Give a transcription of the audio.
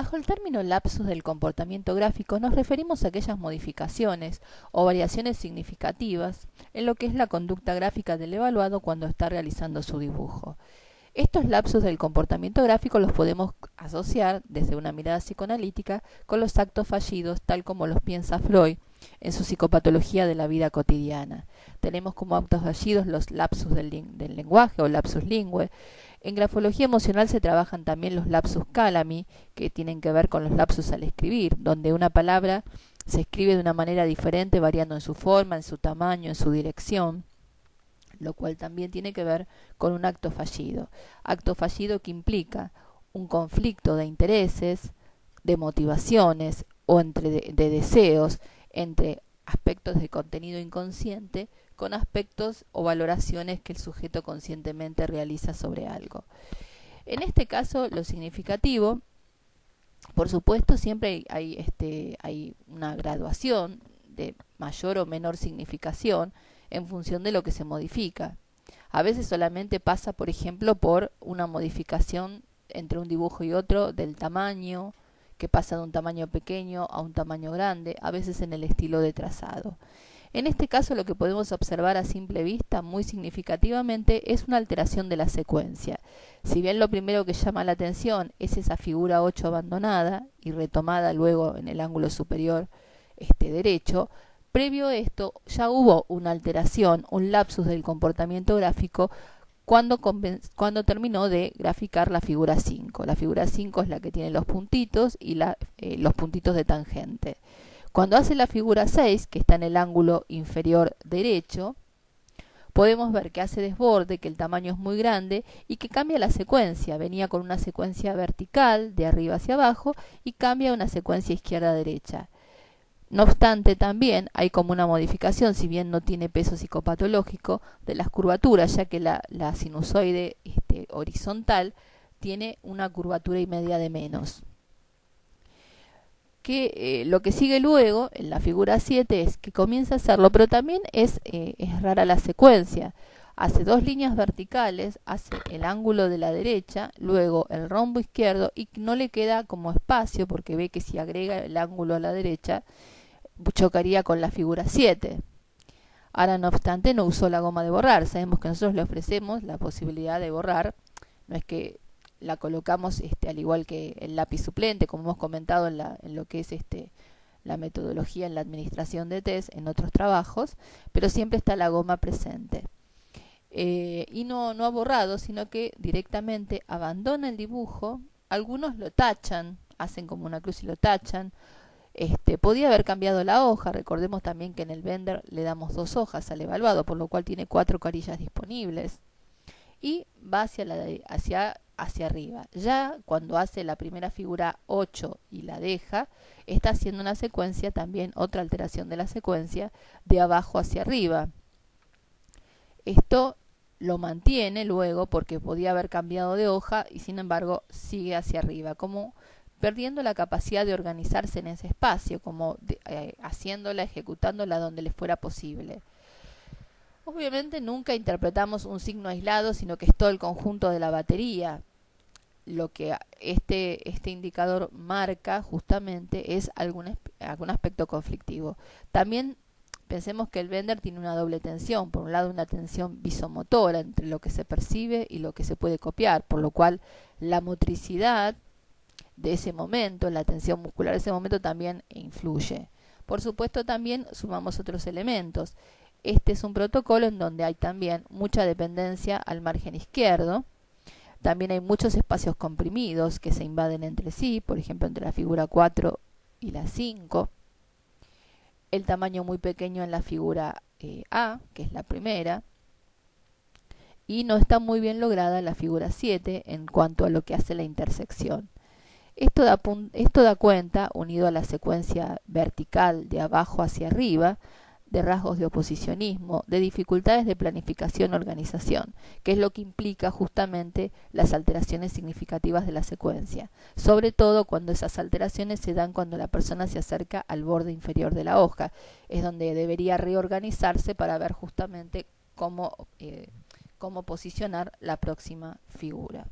Bajo el término lapsus del comportamiento gráfico nos referimos a aquellas modificaciones o variaciones significativas en lo que es la conducta gráfica del evaluado cuando está realizando su dibujo. Estos lapsus del comportamiento gráfico los podemos asociar desde una mirada psicoanalítica con los actos fallidos, tal como los piensa Freud en su psicopatología de la vida cotidiana. Tenemos como actos fallidos los lapsus del lenguaje o lapsus lingüe. En grafología emocional se trabajan también los lapsus calami, que tienen que ver con los lapsus al escribir, donde una palabra se escribe de una manera diferente, variando en su forma, en su tamaño, en su dirección, lo cual también tiene que ver con un acto fallido. Acto fallido que implica un conflicto de intereses, de motivaciones o de deseos entre aspectos de contenido inconsciente con aspectos o valoraciones que el sujeto conscientemente realiza sobre algo. En este caso, lo significativo, por supuesto, siempre hay una graduación de mayor o menor significación en función de lo que se modifica. A veces solamente pasa, por ejemplo, por una modificación entre un dibujo y otro del tamaño, que pasa de un tamaño pequeño a un tamaño grande, a veces en el estilo de trazado. En este caso, lo que podemos observar a simple vista muy significativamente es una alteración de la secuencia. Si bien lo primero que llama la atención es esa figura 8 abandonada y retomada luego en el ángulo superior derecho, previo a esto ya hubo una alteración, un lapsus del comportamiento gráfico cuando terminó de graficar la figura 5. La figura 5 es la que tiene los puntitos y los puntitos de tangente. Cuando hace la figura 6, que está en el ángulo inferior derecho, podemos ver que hace desborde, que el tamaño es muy grande y que cambia la secuencia. Venía con una secuencia vertical de arriba hacia abajo y cambia a una secuencia izquierda-derecha. No obstante, también hay como una modificación, si bien no tiene peso psicopatológico, de las curvaturas, ya que la sinusoide horizontal tiene una curvatura y media de menos. Lo que sigue luego, en la figura 7, es que comienza a hacerlo, pero también es rara la secuencia. Hace dos líneas verticales, hace el ángulo de la derecha, luego el rombo izquierdo y no le queda como espacio porque ve que si agrega el ángulo a la derecha chocaría con la figura 7. Ahora, no obstante, no usó la goma de borrar. Sabemos que nosotros le ofrecemos la posibilidad de borrar. No es que la colocamos al igual que el lápiz suplente, como hemos comentado en lo que es la metodología en la administración de test en otros trabajos, pero siempre está la goma presente. Y no ha borrado, sino que directamente abandona el dibujo. Algunos lo tachan, hacen como una cruz y lo tachan. Podía haber cambiado la hoja. Recordemos también que en el Bender le damos 2 hojas al evaluado, por lo cual tiene 4 carillas disponibles. Y va hacia arriba. Ya cuando hace la primera figura 8 y la deja, está haciendo una secuencia también, otra alteración de la secuencia, de abajo hacia arriba. Esto lo mantiene luego porque podía haber cambiado de hoja y sin embargo sigue hacia arriba, como perdiendo la capacidad de organizarse en ese espacio, como haciéndola, ejecutándola donde le fuera posible. Obviamente nunca interpretamos un signo aislado, sino que es todo el conjunto de la batería. Lo que este indicador marca justamente es algún aspecto conflictivo. También pensemos que el Bender tiene una doble tensión. Por un lado, una tensión visomotora entre lo que se percibe y lo que se puede copiar, por lo cual la motricidad de ese momento, la tensión muscular de ese momento también influye. Por supuesto, también sumamos otros elementos. Este es un protocolo en donde hay también mucha dependencia al margen izquierdo. También hay muchos espacios comprimidos que se invaden entre sí, por ejemplo, entre la figura 4 y la 5. El tamaño muy pequeño en la figura A, que es la primera. Y no está muy bien lograda la figura 7 en cuanto a lo que hace la intersección. Esto da cuenta, unido a la secuencia vertical de abajo hacia arriba, de rasgos de oposicionismo, de dificultades de planificación y organización, que es lo que implica justamente las alteraciones significativas de la secuencia, sobre todo cuando esas alteraciones se dan cuando la persona se acerca al borde inferior de la hoja, es donde debería reorganizarse para ver justamente cómo posicionar la próxima figura.